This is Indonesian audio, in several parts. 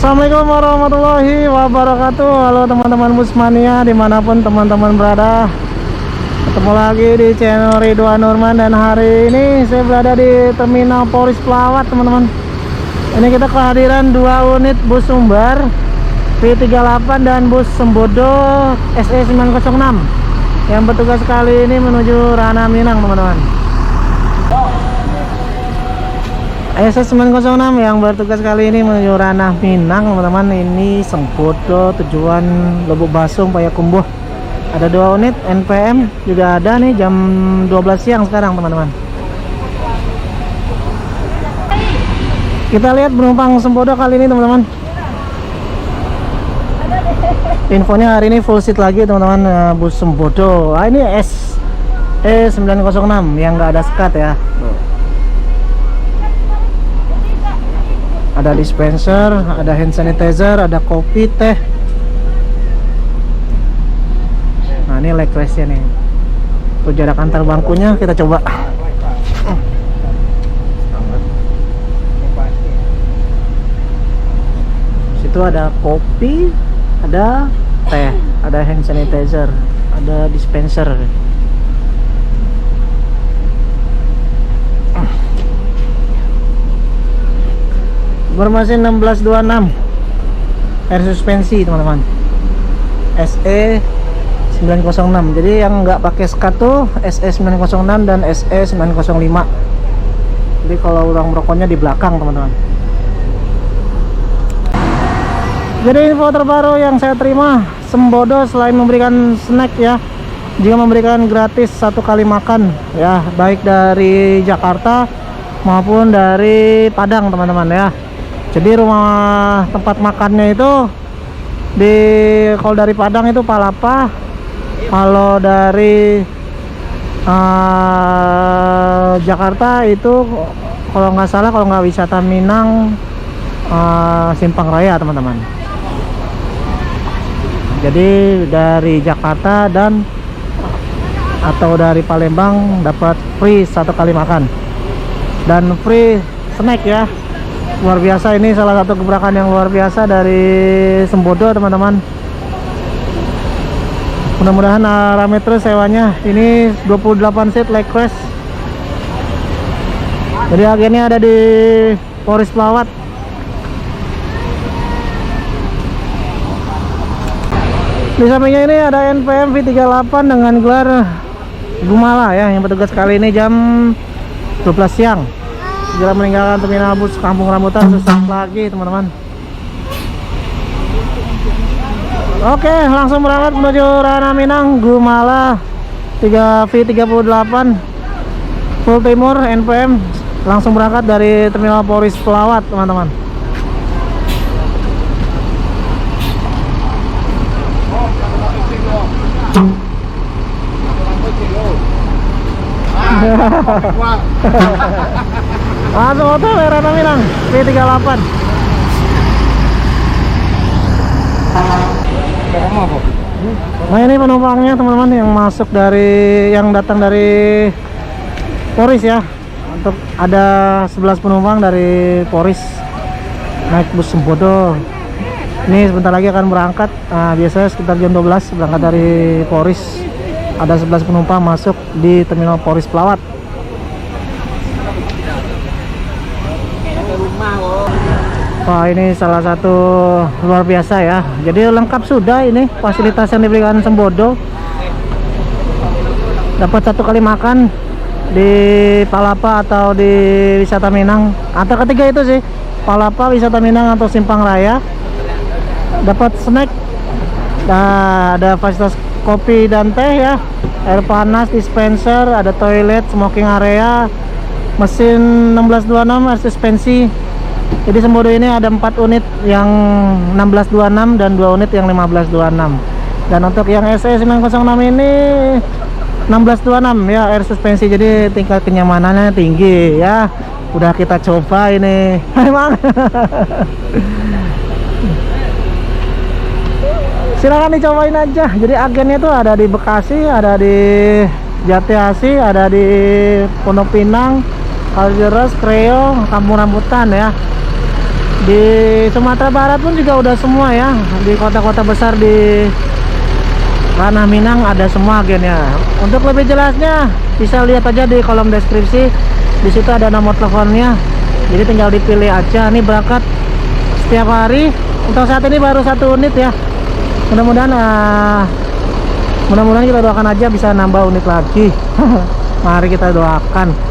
Assalamualaikum warahmatullahi wabarakatuh. Halo teman-teman Busmania dimanapun teman-teman berada. Ketemu lagi di channel Ridwan Nurman. Dan hari ini saya berada di Terminal Poris Pelawat teman-teman. Ini kita kehadiran 2 unit bus Sumbar V38 dan bus Sembodo SE906 yang bertugas kali ini menuju Ranah Minang teman-teman. SE906 yang bertugas kali ini menuju Ranah Minang teman-teman. Ini Sembodo tujuan Lubuk Basung Payakumbuh. Ada 2 unit NPM juga ada nih, jam 12 siang sekarang teman-teman. Kita lihat penumpang Sembodo kali ini teman-teman. Infonya hari ini full seat lagi teman-teman, bus Sembodo. Ini SE906 yang nggak ada sekat ya. Ada dispenser, ada hand sanitizer, ada kopi, teh. Nah ini leg restnya nih. Untuk jarak antar bangkunya kita coba. Situ ada kopi, ada teh, ada hand sanitizer, ada dispenser. Bermesin 1626 air suspensi teman-teman, SE906. Jadi yang nggak pakai sekat tuh SE906 dan SE905. Jadi kalau ruang merokoknya di belakang teman-teman. Jadi info terbaru yang saya terima, Sembodo selain memberikan snack ya, juga memberikan gratis 1 kali makan ya, baik dari Jakarta maupun dari Padang teman-teman ya. Jadi rumah tempat makannya itu kalau dari Padang itu Palapa, kalau dari Jakarta itu kalau nggak salah, kalau nggak wisata Minang, Simpang Raya teman-teman. Jadi dari Jakarta dan atau dari Palembang dapat free 1 kali makan dan free snack ya. Luar biasa, ini salah satu gebrakan yang luar biasa dari Sembodo teman-teman. Mudah-mudahan rame terus sewanya. Ini 28 seat leg rest. Jadi agennya ada di Poris Pelawat. Di sampingnya ini ada NPM V38 dengan gelar Gumala ya, yang bertugas kali ini jam 12 siang. Segera meninggalkan terminal bus Kampung Rambutan sesaat lagi teman-teman. Oke, langsung berangkat menuju Ranah Minang. Gumala 3V38 full timur NPM, langsung berangkat dari terminal Poris Pelawat teman-teman. Langsung hotel ya Ranah Minang V38. Nah ini penumpangnya teman-teman, yang masuk dari, yang datang dari Poris ya. Untuk ada 11 penumpang dari Poris naik bus Sembodo. Ini sebentar lagi akan berangkat. Biasanya sekitar jam 12 berangkat dari Poris. Ada 11 penumpang masuk di terminal Poris Pelawat. Wah ini salah satu luar biasa ya. Jadi lengkap sudah ini fasilitas yang diberikan Sembodo. Dapat 1 kali makan di Palapa atau di wisata Minang. Antara ketiga itu sih, Palapa, wisata Minang atau Simpang Raya. Dapat snack. Nah, ada fasilitas kopi dan teh ya, air panas, dispenser, ada toilet, smoking area, mesin 1626 air suspensi. Jadi Sembodo ini ada 4 unit yang 1626 dan 2 unit yang 1526. Dan untuk yang SE906 ini 1626 ya, air suspensi, jadi tingkat kenyamanannya tinggi ya. Udah kita coba ini. Emang silakan dicobain aja. Jadi agennya tuh ada di Bekasi, ada di Jatiasi, ada di Pondok Pinang, Kalideres, Kreo, Kampung Rambutan ya. Di Sumatera Barat pun juga udah semua ya. Di kota-kota besar di Ranah Minang ada semua agennya. Untuk lebih jelasnya bisa lihat aja di kolom deskripsi. Di situ ada nomor teleponnya. Jadi tinggal dipilih aja. Ini berangkat setiap hari. Untuk saat ini baru 1 unit ya. Mudah-mudahan kita doakan aja bisa nambah unit lagi. Mari kita doakan.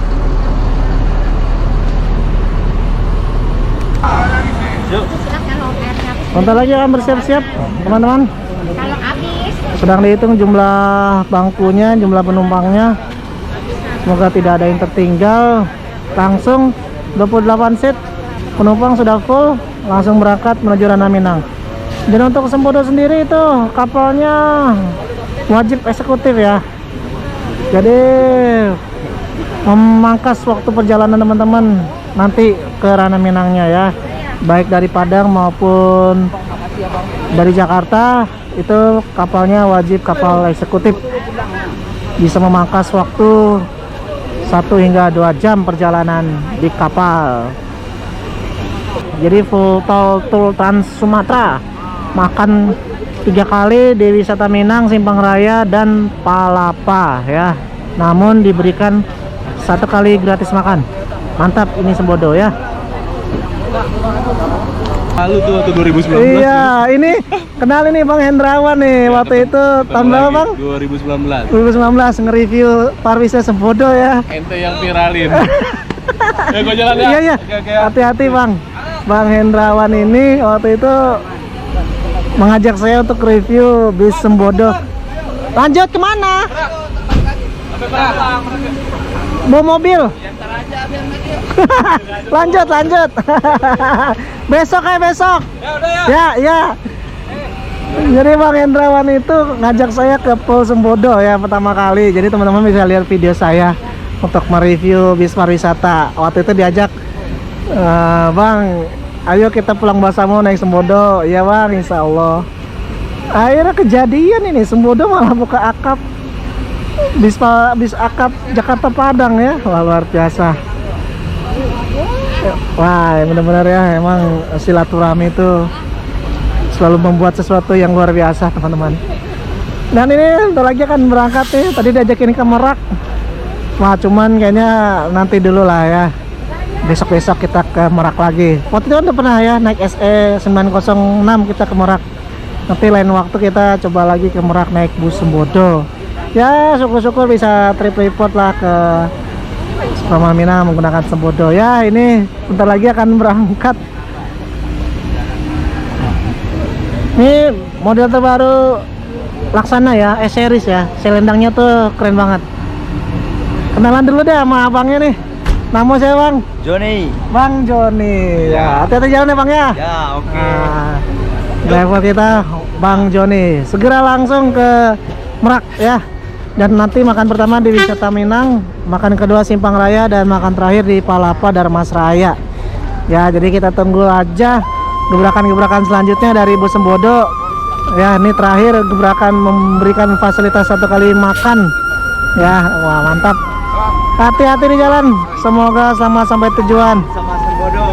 Bentar lagi akan bersiap-siap teman-teman. Kalau habis Sedang dihitung jumlah bangkunya, jumlah penumpangnya. Semoga tidak ada yang tertinggal. Langsung 28 seat penumpang sudah full, langsung berangkat menuju Ranah Minang. Dan untuk Sembodo sendiri itu kapalnya wajib eksekutif ya. Jadi memangkas waktu perjalanan teman-teman nanti ke Ranah Minangnya ya. Baik dari Padang maupun dari Jakarta, itu kapalnya wajib kapal eksekutif. Bisa memangkas waktu 1 hingga 2 jam perjalanan di kapal. Jadi full tol Trans Sumatera, makan 3 kali di wisata Minang, Simpang Raya dan Palapa ya. Namun diberikan 1 kali gratis makan. Mantap ini Sembodo ya. Lalu tuh waktu 2019. Iya, ini kenal ini Bang Hendrawan nih. Waktu itu tahun berapa Bang? 2019. 2019 nge-review Parwisata Sembodo ya. Ente yang viralin. Ya gua jalan ya. Iya iya. Oke. Hati-hati Bang. Bang Hendrawan ini waktu itu mengajak saya untuk review bis Sembodo. Lanjut kemana? Bawa mobil. lanjut. Besok. Ya. Jadi Bang Hendrawan itu ngajak saya ke Pol Sembodo ya pertama kali. Jadi teman-teman bisa lihat video saya untuk mereview bis pariwisata. Waktu itu diajak, Bang, ayo kita pulang Basamo naik Sembodo. Iya Bang, insya Allah. Akhirnya kejadian ini, Sembodo malah buka akap bis akap Jakarta Padang ya. Wah, luar biasa. Wah, benar-benar ya, emang silaturahmi itu selalu membuat sesuatu yang luar biasa teman-teman. Dan ini bentar lagi akan berangkat nih. Tadi diajakin ke Merak. Wah, cuman kayaknya nanti dulu lah ya. Besok-besok kita ke Merak lagi. Waktu itu kan udah pernah ya naik SE 906 kita ke Merak. Nanti lain waktu kita coba lagi ke Merak naik bus Sembodo. Ya, syukur-syukur bisa trip report lah ke Ranah Minang menggunakan Sembodo. Ya, ini bentar lagi akan berangkat. Ini model terbaru Laksana ya, S-Series ya. Selendangnya tuh keren banget. Kenalan dulu deh sama abangnya nih. Nama saya Bang Joni. Bang Joni. Ya, hati-hati jalan ya Bang ya. Ya, oke. Nah, driver kita Bang Joni. Segera langsung ke Merak ya. Dan nanti makan pertama di wisata Minang, makan kedua Simpang Raya, dan makan terakhir di Palapa Darmas Raya. Ya, jadi kita tunggu aja gebrakan-gebrakan selanjutnya dari bus Sembodo. Ya, ini terakhir gebrakan memberikan fasilitas 1 kali makan. Ya, wah mantap. Hati-hati di jalan. Semoga selamat sampai tujuan. Sama Sembodo.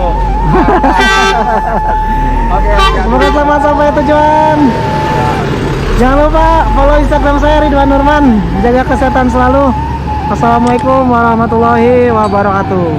Semoga selamat sampai tujuan. Jangan lupa follow Instagram saya Ridwan Nurman. Jaga kesehatan selalu. Assalamualaikum warahmatullahi wabarakatuh.